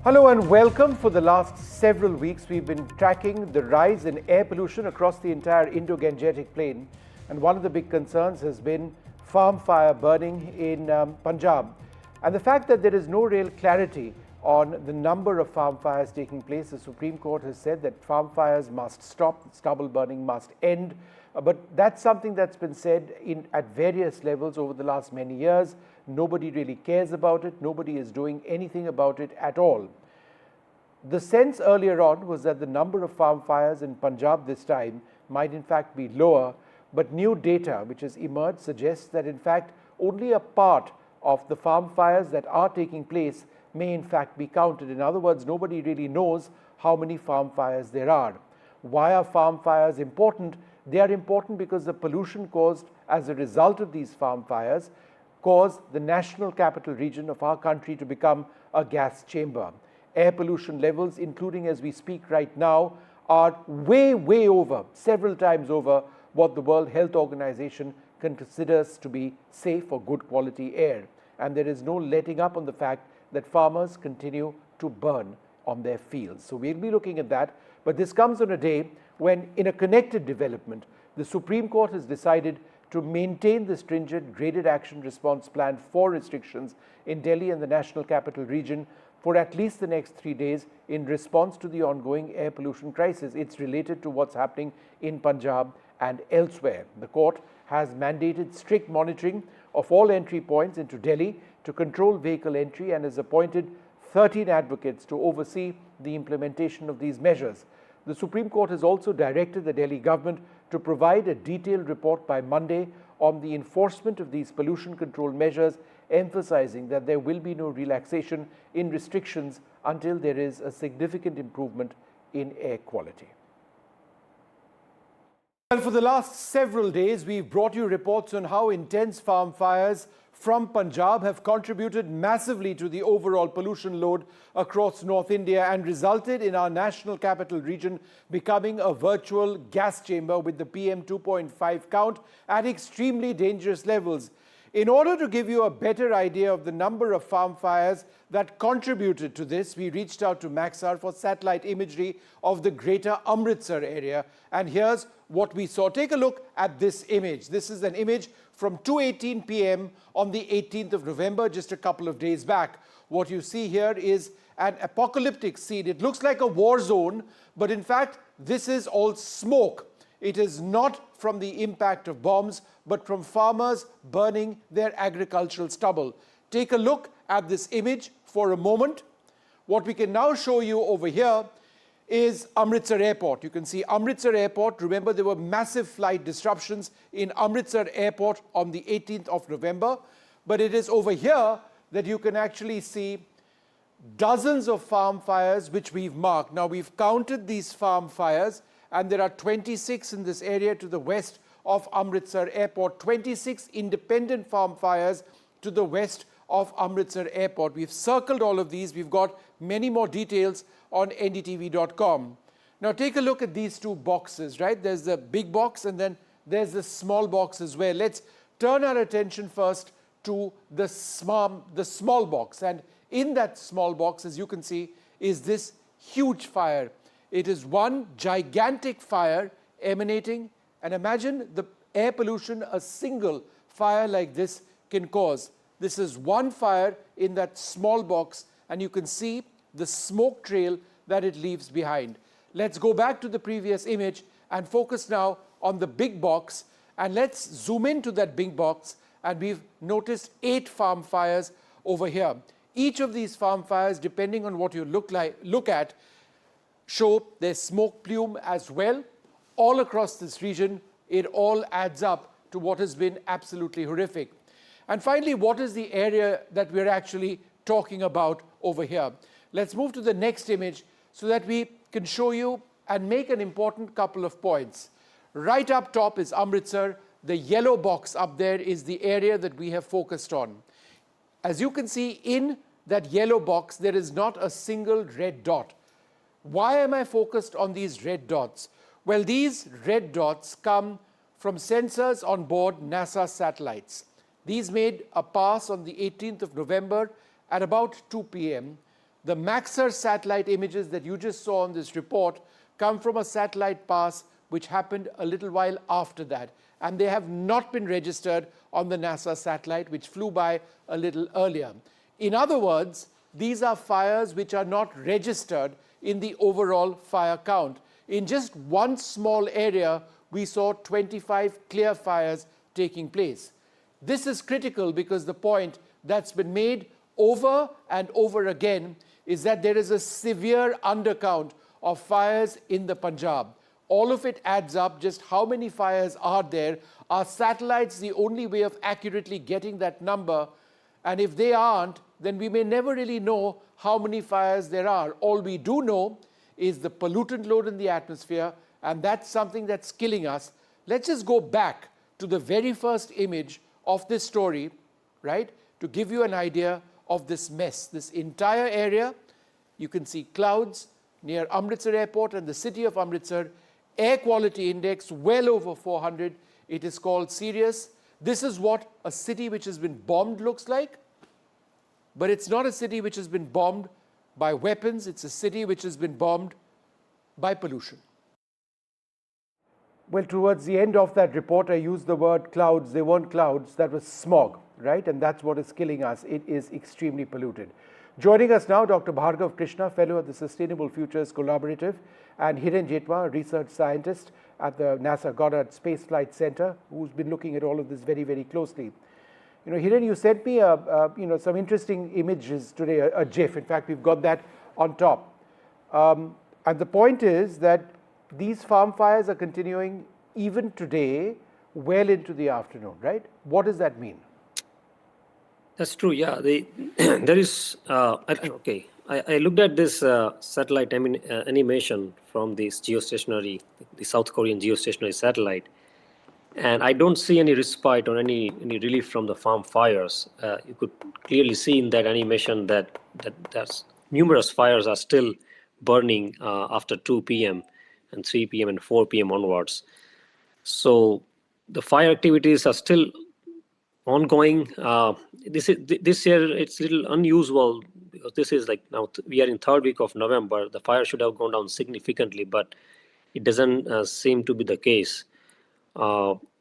Hello and welcome. For the last several weeks, we've been tracking the rise in air pollution across the entire Indo-Gangetic Plain. And one of the big concerns has been farm fire burning in Punjab. And the fact that there is no real clarity on the number of farm fires taking place. The Supreme Court has said that farm fires must stop, stubble burning must end. But that's something that's been said at various levels over the last many years. Nobody really cares about it. Nobody is doing anything about it at all. The sense earlier on was that the number of farm fires in Punjab this time might in fact be lower, but new data which has emerged suggests that in fact only a part of the farm fires that are taking place may in fact be counted. In other words, nobody really knows how many farm fires there are. Why are farm fires important? They are important because the pollution caused as a result of these farm fires caused the national capital region of our country to become a gas chamber. Air pollution levels, including as we speak right now, are way over, several times over what the World Health Organization considers to be safe or good quality air. And there is no letting up on the fact that farmers continue to burn on their fields. So we'll be looking at that. But this comes on a day when, in a connected development, the Supreme Court has decided to maintain the stringent graded action response plan for restrictions in Delhi and the National Capital Region for at least the next 3 days in response to the ongoing air pollution crisis. It's related to what's happening in Punjab and elsewhere. The court has mandated strict monitoring of all entry points into Delhi to control vehicle entry and has appointed 13 advocates to oversee the implementation of these measures. The Supreme Court has also directed the Delhi government to provide a detailed report by Monday on the enforcement of these pollution control measures, emphasizing that there will be no relaxation in restrictions until there is a significant improvement in air quality. And for the last several days, we've brought you reports on how intense farm fires from Punjab have contributed massively to the overall pollution load across North India and resulted in our national capital region becoming a virtual gas chamber with the PM 2.5 count at extremely dangerous levels. In order to give you a better idea of the number of farm fires that contributed to this, we reached out to Maxar for satellite imagery of the greater Amritsar area. And here's what we saw. Take a look at this image. This is an image from 2:18 p.m. on the 18th of November, just a couple of days back. What you see here is an apocalyptic scene. It looks like a war zone, but in fact, this is all smoke. It is not from the impact of bombs, but from farmers burning their agricultural stubble. Take a look at this image for a moment. What we can now show you over here is Amritsar Airport. You can see Amritsar Airport. Remember, there were massive flight disruptions in Amritsar Airport on the 18th of November. But it is over here that you can actually see dozens of farm fires which we've marked. Now, we've counted these farm fires, and there are 26 in this area to the west of Amritsar Airport, 26 independent farm fires to the west of Amritsar Airport. We've circled all of these. We've got many more details on NDTV.com. Now take a look at these two boxes, right? There's the big box and then there's the small box as well. Let's turn our attention first to the small box. And in that small box, as you can see, is this huge fire. It is one gigantic fire emanating, and imagine the air pollution a single fire like this can cause. This is one fire in that small box, and you can see the smoke trail that it leaves behind. Let's go back to the previous image and focus now on the big box, and let's zoom into that big box, and we've noticed 8 farm fires over here. Each of these farm fires, depending on what you look at, show their smoke plume as well. All across this region, it all adds up to what has been absolutely horrific. And finally, what is the area that we're actually talking about over here? Let's move to the next image so that we can show you and make an important couple of points. Right up top is Amritsar. The yellow box up there is the area that we have focused on. As you can see, in that yellow box, there is not a single red dot. Why am I focused on these red dots? Well, these red dots come from sensors on board NASA satellites. These made a pass on the 18th of November at about 2 p.m. The Maxar satellite images that you just saw on this report come from a satellite pass which happened a little while after that. And they have not been registered on the NASA satellite, which flew by a little earlier. In other words, these are fires which are not registered in the overall fire count. In just one small area, we saw 25 clear fires taking place. This is critical because the point that's been made over and over again is that there is a severe undercount of fires in the Punjab. All of it adds up. Just how many fires are there? Are satellites the only way of accurately getting that number? And if they aren't, then we may never really know how many fires there are. All we do know is the pollutant load in the atmosphere, and that's something that's killing us. Let's just go back to the very first image of this story, right, to give you an idea of this mess. This entire area, you can see clouds near Amritsar Airport and the city of Amritsar. Air quality index well over 400. It is called serious. This is what a city which has been bombed looks like. But it's not a city which has been bombed by weapons. It's a city which has been bombed by pollution. Well, towards the end of that report, I used the word clouds. They weren't clouds. That was smog, right? And that's what is killing us. It is extremely polluted. Joining us now, Dr. Bhargav Krishna, Fellow at the Sustainable Futures Collaborative, and Hiren Jetwa, Research Scientist at the NASA Goddard Space Flight Center, who's been looking at all of this very, very closely. You know, Hiren, you sent me some interesting images today, a GIF. In fact, we've got that on top. And the point is that these farm fires are continuing even today, well into the afternoon, right? What does that mean? That's true. Yeah, there is. Okay, I looked at this satellite animation from this geostationary, the South Korean geostationary satellite, and I don't see any respite or any relief from the farm fires. You could clearly see in that animation that there's numerous fires are still burning after 2 p.m. and 3 p.m. and 4 p.m. onwards. So the fire activities are still ongoing. This year it's a little unusual because this is like now we are in third week of November. The fire should have gone down significantly, but it doesn't seem to be the case.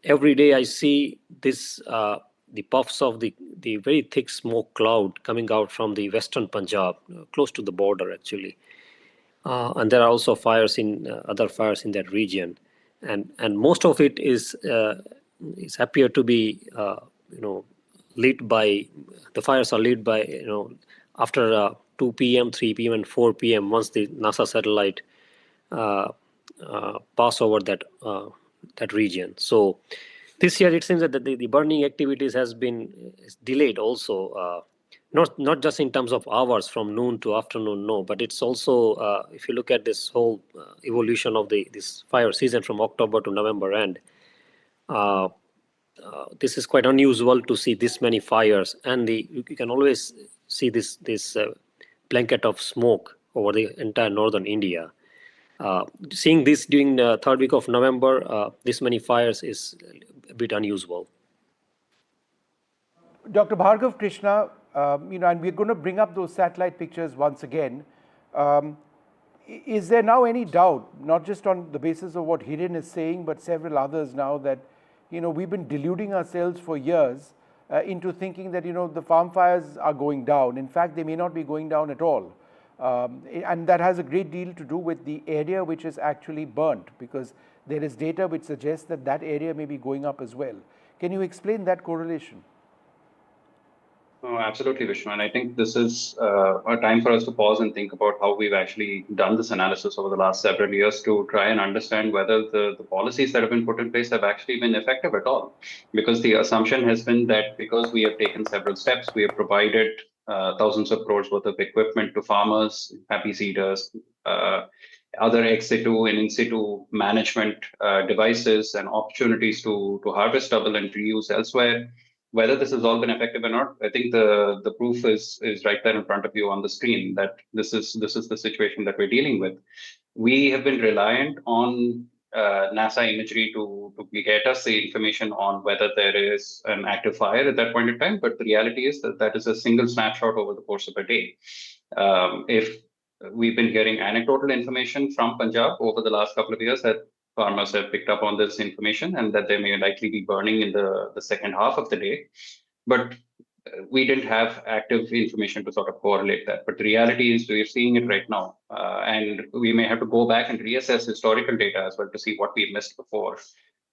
Every day I see this the puffs of the very thick smoke cloud coming out from the western Punjab, close to the border actually. And there are also fires in other fires in that region, and most of it is appear to be lit by the fires are lit by after 2 p.m., 3 p.m. and 4 p.m. once the NASA satellite pass over that region. So this year it seems that the burning activities has been delayed also. Not just in terms of hours from noon to afternoon, no, but it's also if you look at this whole evolution of this fire season from October to November end, this is quite unusual to see this many fires, and you can always see this blanket of smoke over the entire northern India. Seeing this during the third week of November, this many fires is a bit unusual. Dr. Bhargav Krishna, and we're going to bring up those satellite pictures once again. Is there now any doubt, not just on the basis of what Hiren is saying, but several others now, that we've been deluding ourselves for years into thinking that the farm fires are going down? In fact, they may not be going down at all. And that has a great deal to do with the area which is actually burnt, because there is data which suggests that that area may be going up as well. Can you explain that correlation? Oh, absolutely, Vishnu. And I think this is a time for us to pause and think about how we've actually done this analysis over the last several years to try and understand whether the policies that have been put in place have actually been effective at all. Because the assumption has been that because we have taken several steps, we have provided thousands of crores worth of equipment to farmers, happy seeders, other ex situ and in situ management devices and opportunities to harvest stubble and reuse elsewhere. Whether this has all been effective or not, I think the proof is right there in front of you on the screen that this is the situation that we're dealing with. We have been reliant on NASA imagery to get us the information on whether there is an active fire at that point in time. But the reality is that is a single snapshot over the course of a day. If we've been hearing anecdotal information from Punjab over the last couple of years that farmers have picked up on this information and that they may likely be burning in the second half of the day. But we didn't have active information to sort of correlate that. But the reality is we're seeing it right now. And we may have to go back and reassess historical data as well to see what we missed before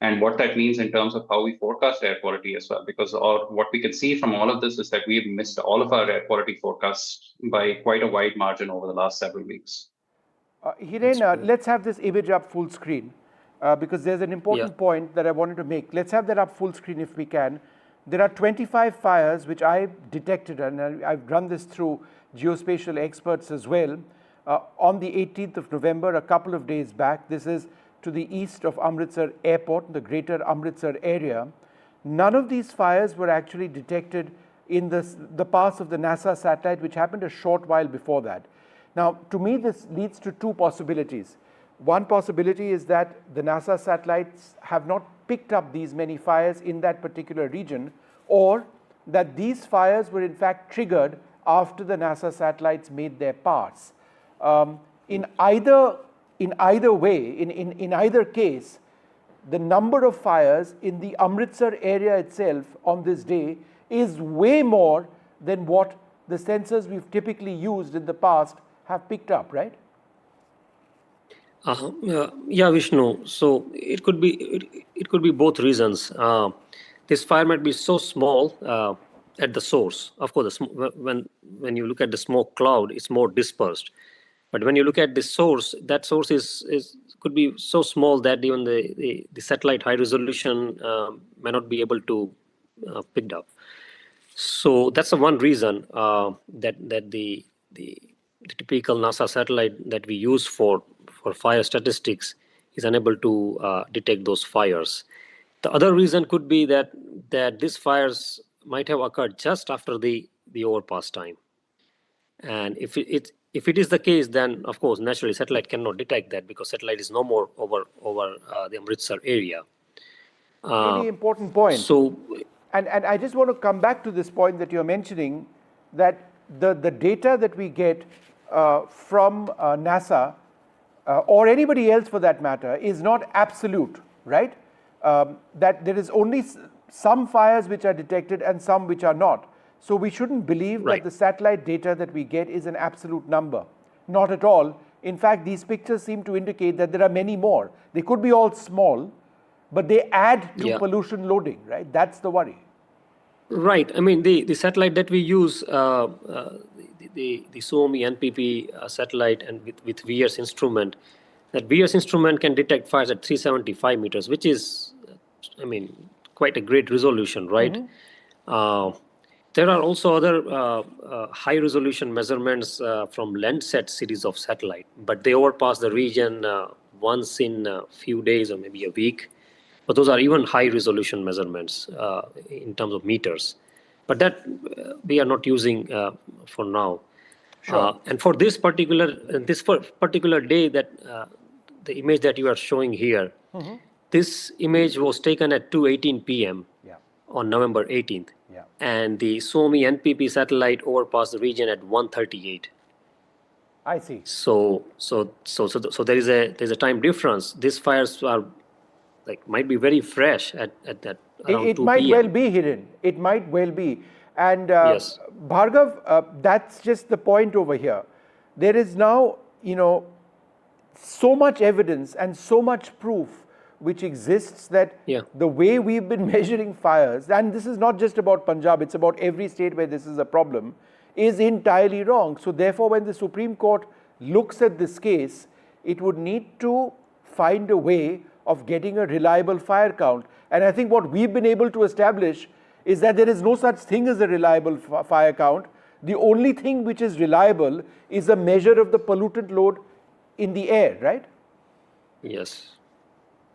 and what that means in terms of how we forecast air quality as well. Because what we can see from all of this is that we've missed all of our air quality forecasts by quite a wide margin over the last several weeks. Hiren, let's have this image up full screen because there's an important point that I wanted to make. Let's have that up full screen if we can. There are 25 fires which I detected, and I've run this through geospatial experts as well, on the 18th of November, a couple of days back. This is to the east of Amritsar Airport, the greater Amritsar area. None of these fires were actually detected in the pass of the NASA satellite, which happened a short while before that. Now, to me, this leads to two possibilities. One possibility is that the NASA satellites have not picked up these many fires in that particular region, or that these fires were in fact triggered after the NASA satellites made their pass. In either way, in either case, the number of fires in the Amritsar area itself on this day is way more than what the sensors we've typically used in the past have picked up, right? Yeah, Vishnu. So it could be both reasons. This fire might be so small at the source. Of course, when you look at the smoke cloud, it's more dispersed. But when you look at the source, that source could be so small that even the satellite high resolution may not be able to pick up. So that's the one reason that the typical NASA satellite that we use for fire statistics is unable to detect those fires. The other reason could be that these fires might have occurred just after the overpass time. And if it is the case, then of course naturally satellite cannot detect that because satellite is no more over the Amritsar area. Really important point. So, and I just want to come back to this point that you're mentioning, that the data that we get from NASA or anybody else for that matter is not absolute, right? That there is only some fires which are detected and some which are not. So we shouldn't believe that the satellite data that we get is an absolute number. Not at all. In fact, these pictures seem to indicate that there are many more. They could be all small, but they add to pollution loading, right? That's the worry. Right. I mean, the satellite that we use, the Suomi NPP satellite and with VIIRS instrument, that VIIRS instrument can detect fires at 375 meters, which is, I mean, quite a great resolution, right? Mm-hmm. There are also other high resolution measurements from Landsat series of satellite, but they overpass the region once in a few days or maybe a week. But those are even high resolution measurements in terms of meters. But that we are not using for now. Sure. And for this particular day, that the image that you are showing here, this image was taken at 2:18 p.m. on November 18th. And the Suomi NPP satellite overpassed the region at 1:38. I see. So there's a time difference. These fires are might be very fresh at that around 2 It might p.m. well be, Hiren. It might well be. And yes. Bhargav, that's just the point over here. There is now, so much evidence and so much proof which exists that the way we've been measuring fires, and this is not just about Punjab, it's about every state where this is a problem, is entirely wrong. So therefore, when the Supreme Court looks at this case, it would need to find a way of getting a reliable fire count. And I think what we've been able to establish is that there is no such thing as a reliable fire count. The only thing which is reliable is a measure of the pollutant load in the air, right? Yes.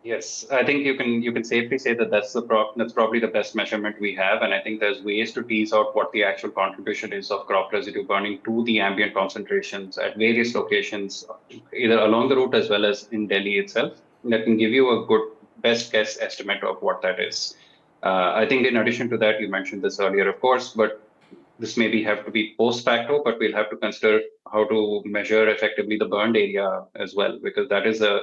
Yes, I think you can safely say that that's probably the best measurement we have, and I think there's ways to tease out what the actual contribution is of crop residue burning to the ambient concentrations at various locations, either along the route as well as in Delhi itself. That can give you a good best guess estimate of what that is. I think in addition to that, you mentioned this earlier, of course, but this maybe have to be post facto, but we'll have to consider how to measure effectively the burned area as well, because that is a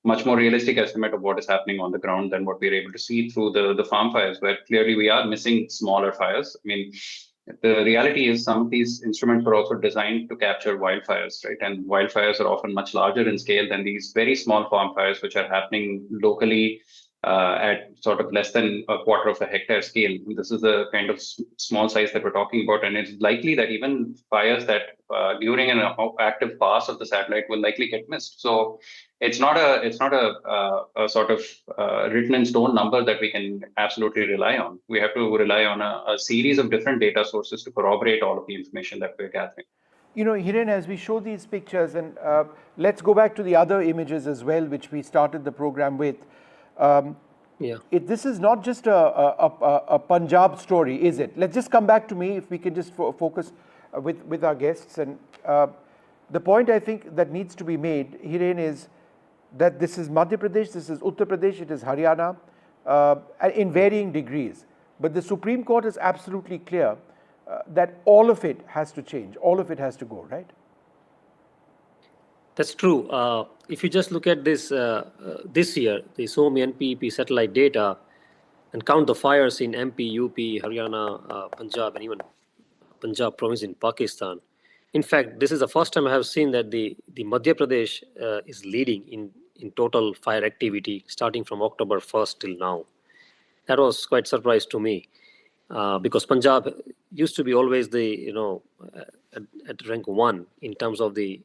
much more realistic estimate of what is happening on the ground than what we're able to see through the farm fires, where clearly we are missing smaller fires. I mean, the reality is some of these instruments were also designed to capture wildfires, right? And wildfires are often much larger in scale than these very small farm fires, which are happening locally at sort of less than a quarter of a hectare scale. This is the kind of small size that we're talking about, and it's likely that even fires that during an active pass of the satellite will likely get missed. So it's not a sort of written in stone number that we can absolutely rely on. We have to rely on a series of different data sources to corroborate all of the information that we're gathering. You know, Hiren, as we show these pictures, and let's go back to the other images as well, which we started the program with. This is not just a Punjab story, is it? Let's just come back to me, if we can just focus with our guests. And the point I think that needs to be made, Hiren, is that this is Madhya Pradesh, this is Uttar Pradesh, it is Haryana, in varying degrees. But the Supreme Court is absolutely clear that all of it has to change, all of it has to go, right? That's true. If you just look at this this year, the SOMI NPEP satellite data, and count the fires in MP, UP, Haryana, Punjab, and even Punjab province in Pakistan. In fact, this is the first time I have seen that the Madhya Pradesh is leading in total fire activity starting from October 1st till now. That was quite surprise to me because Punjab used to be always at rank 1 in terms of the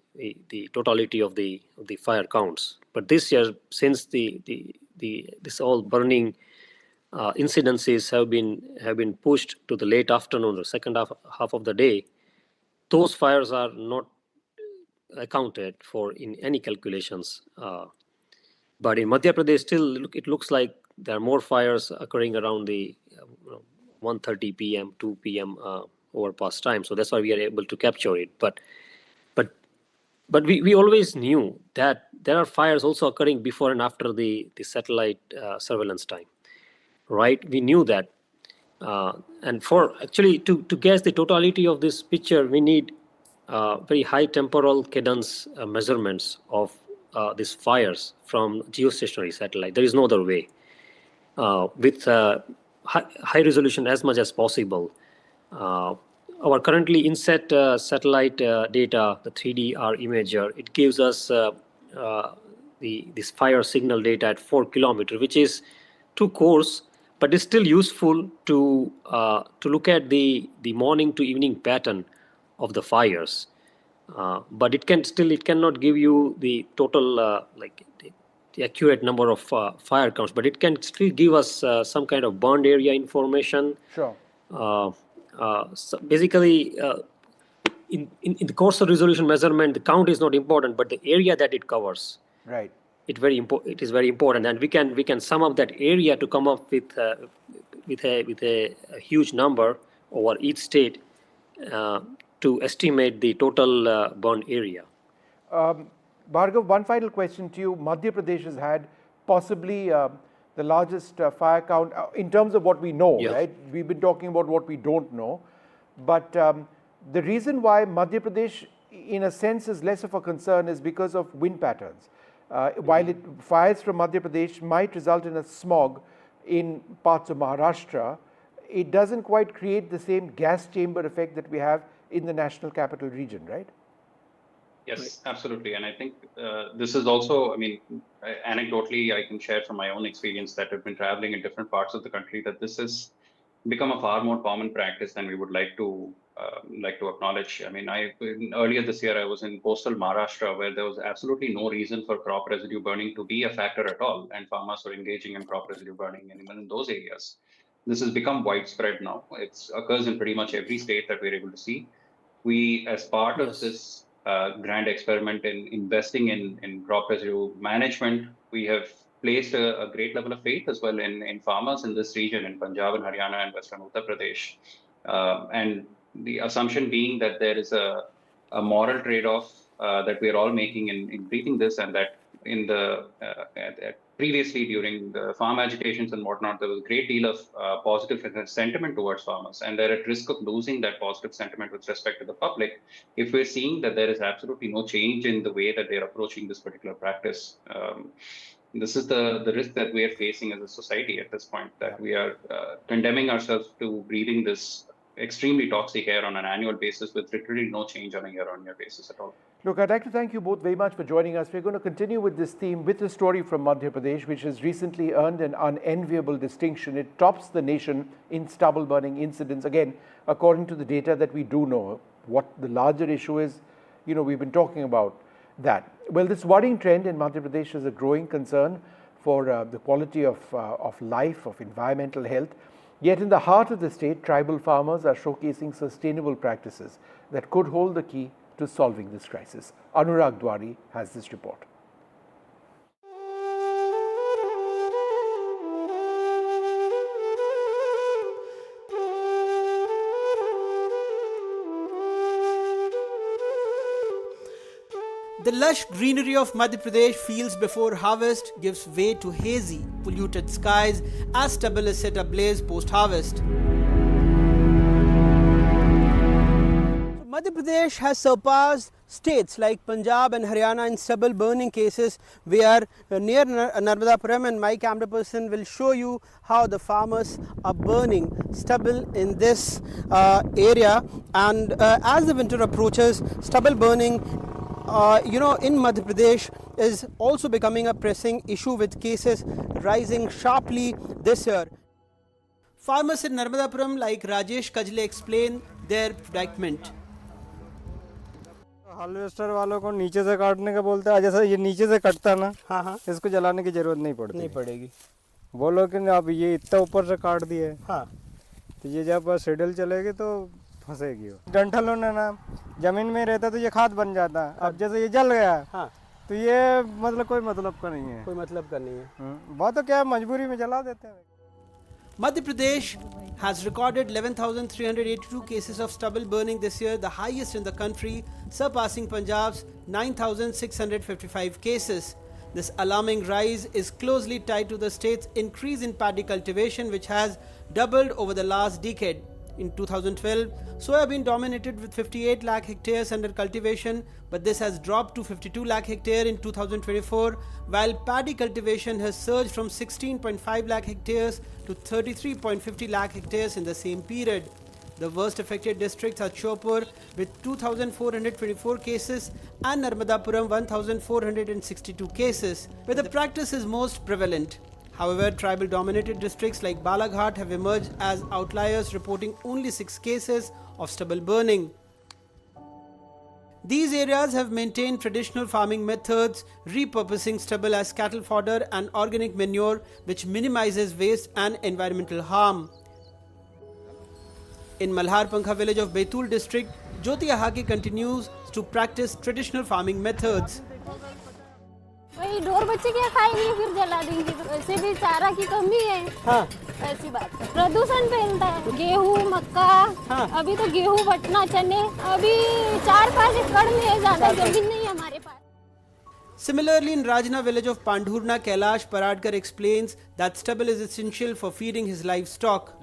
totality of the fire counts. But this year, since this all burning incidences have been pushed to the late afternoon, the second half of the day, those fires are not accounted for in any calculations. But in Madhya Pradesh, still it looks like there are more fires occurring around the 1:30 p.m., 2 p.m. Overpass time. So that's why we are able to capture it. But we always knew that there are fires also occurring before and after the satellite surveillance time, right? We knew that. And for actually to guess the totality of this picture, we need very high temporal cadence measurements of these fires from geostationary satellite. There is no other way. With high resolution as much as possible. Our currently inset satellite data, the 3DR imager, it gives us this fire signal data at 4 kilometers, which is too coarse, but it's still useful to look at the morning to evening pattern of the fires. But it cannot give you the total the accurate number of fire counts, but it can still give us some kind of burned area information. Sure. So basically, in the coarser resolution measurement, the count is not important, but the area that it covers. Right. It is very important, and we can sum up that area to come up with a huge number over each state to estimate the total burned area. Bhargav, one final question to you. Madhya Pradesh has had possibly the largest fire count in terms of what we know, right? We've been talking about what we don't know. But the reason why Madhya Pradesh, in a sense, is less of a concern is because of wind patterns. While fires from Madhya Pradesh might result in a smog in parts of Maharashtra, it doesn't quite create the same gas chamber effect that we have in the national capital region, right? Yes, absolutely. And I think this is also, I mean, anecdotally, I can share from my own experience that I've been traveling in different parts of the country that this has become a far more common practice than we would like to acknowledge. I mean, earlier this year, I was in coastal Maharashtra where there was absolutely no reason for crop residue burning to be a factor at all. And farmers were engaging in crop residue burning. And even in those areas, this has become widespread now. It occurs in pretty much every state that we're able to see. We, as part of this grand experiment in investing in crop residue management, we have placed a great level of faith as well in farmers in this region, in Punjab and Haryana and Western Uttar Pradesh. And the assumption being that there is a moral trade-off that we are all making in breathing this, and that previously during the farm agitations and whatnot, there was a great deal of positive sentiment towards farmers, and they're at risk of losing that positive sentiment with respect to the public if we're seeing that there is absolutely no change in the way that they're approaching this particular practice. This is the risk that we are facing as a society at this point, that we are condemning ourselves to breathing this extremely toxic air on an annual basis with literally no change on a year-on-year basis at all. Look, I'd like to thank you both very much for joining us. We're going to continue with this theme with a story from Madhya Pradesh, which has recently earned an unenviable distinction. It tops the nation in stubble burning incidents. Again, according to the data that we do know, what the larger issue is, we've been talking about that. Well, this worrying trend in Madhya Pradesh is a growing concern for the quality of life, of environmental health. Yet in the heart of the state, tribal farmers are showcasing sustainable practices that could hold the key to solving this crisis. Anurag Dwari has this report. The lush greenery of Madhya Pradesh fields before harvest gives way to hazy, polluted skies as stubble is set ablaze post-harvest. Madhya Pradesh has surpassed states like Punjab and Haryana in stubble burning cases. We are near Narmadapuram, and my camera person will show you how the farmers are burning stubble in this area. And as the winter approaches, stubble burning in Madhya Pradesh is also becoming a pressing issue, with cases rising sharply this year. Farmers in Narmadapuram like Rajesh Kajle explain their predicament. Harvester वालों को नीचे से काटने का बोलता है, जैसा ये नीचे से कटता ना, हाँ, इसको जलाने की जरूरत नहीं पड़ेगी। वो लोग अब ये इतना ऊपर से काट दिए, हाँ, तो ये जब शेड्यूल चलेगी तो फंसेगी। डंठल होने ना जमीन में रहता तो ये खाद बन जाता, अब जैसे ये जल गया, हाँ, तो ये मतलब कोई मतलब का नहीं है। बहुत तो क्या मजबूरी में जला देते हैं। Madhya Pradesh has recorded 11,382 cases of stubble burning this year, the highest in the country, surpassing Punjab's 9,655 cases. This alarming rise is closely tied to the state's increase in paddy cultivation, which has doubled over the last decade. In 2012, soybean dominated with 58 lakh hectares under cultivation, but this has dropped to 52 lakh hectares in 2024, while paddy cultivation has surged from 16.5 lakh hectares to 33.50 lakh hectares in the same period. The worst affected districts are Chopur with 2,424 cases and Narmadapuram 1,462 cases, where the practice is most prevalent. However, tribal-dominated districts like Balaghat have emerged as outliers, reporting only 6 cases of stubble burning. These areas have maintained traditional farming methods, repurposing stubble as cattle fodder and organic manure, which minimizes waste and environmental harm. In Malharpankha village of Betul district, Jyoti Ahake continues to practice traditional farming methods. वही ढोर बच्चे क्या खाएंगे, फिर जला देंगे, तो ऐसे भी चारा की कमी है। हाँ, ऐसी बात है। प्रदूषण फैलता है, गेहूं, मक्का, हाँ, अभी तो गेहूं, बटना, चने, अभी 4-5 एकड़ में है, ज्यादा जमीन नहीं है हमारे पास। Similarly, in Rajna village of Pandhurna, Kailash Paradkar explains that stubble is essential for feeding his livestock.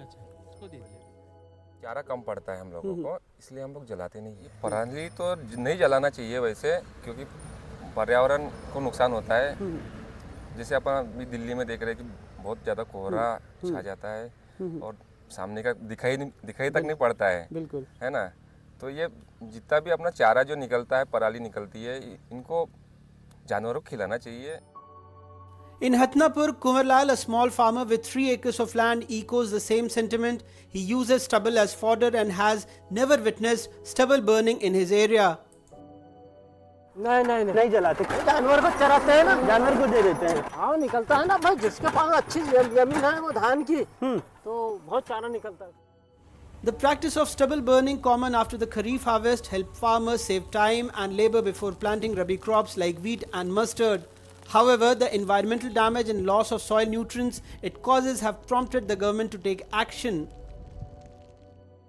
चारा कम पड़ता है हम लोगों को, इसलिए हम लोग जलाते नहीं है। पराली तो नहीं जलाना चाहिए वैसे, क्योंकि पर्यावरण को नुकसान होता है। जैसे अपन अभी दिल्ली में देख रहे हैं कि बहुत ज़्यादा कोहरा छा जाता है और सामने का दिखाई तक नहीं पड़ता है, बिल्कुल, है ना। तो ये जितना भी अपना चारा जो निकलता है, पराली निकलती है, इनको जानवरों को खिलाना चाहिए। In Hatnapur, Kumarlal, a small farmer with 3 acres of land, echoes the same sentiment. He uses stubble as fodder and has never witnessed stubble burning in his area. नहीं जलाते, जानवर को चराते हैं ना, जानवर को दे देते हैं। हाँ, निकलता है ना भाई, जिसके पास अच्छी जमीन है वो धान की, तो बहुत चारा निकलता है। The practice of stubble burning, common after the Kharif harvest, help farmers save time and labor before planting rabi crops like wheat and mustard. However, the environmental damage and loss of soil nutrients it causes have prompted the government to take action.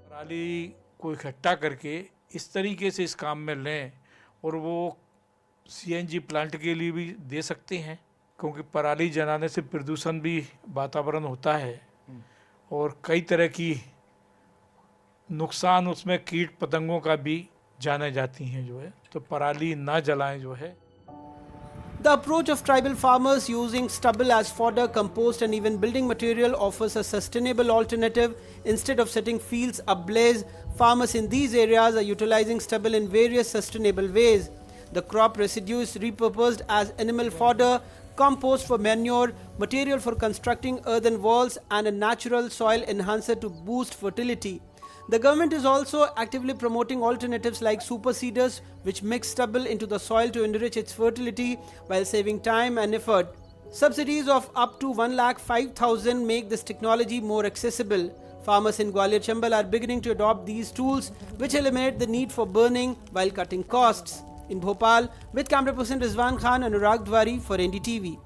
पराली को इकट्ठा करके इस तरीके से इस काम में लें और वो CNG प्लांट के लिए भी दे सकते हैं, क्योंकि पराली जलाने से प्रदूषण भी वातावरण होता है और कई तरह की नुकसान उसमें कीट पतंगों का भी जाने जाती हैं जो है, तो पराली ना जलाएं जो है। The approach of tribal farmers using stubble as fodder, compost and even building material offers a sustainable alternative. Instead of setting fields ablaze, farmers in these areas are utilizing stubble in various sustainable ways. The crop residue is repurposed as animal fodder, compost for manure, material for constructing earthen walls and a natural soil enhancer to boost fertility. The government is also actively promoting alternatives like super seeders, which mix stubble into the soil to enrich its fertility while saving time and effort. Subsidies of up to 1,05,000 make this technology more accessible. Farmers in Gwalior Chambal are beginning to adopt these tools, which eliminate the need for burning while cutting costs. In Bhopal, with camera person Rizwan Khan and Anurag Dwari for NDTV.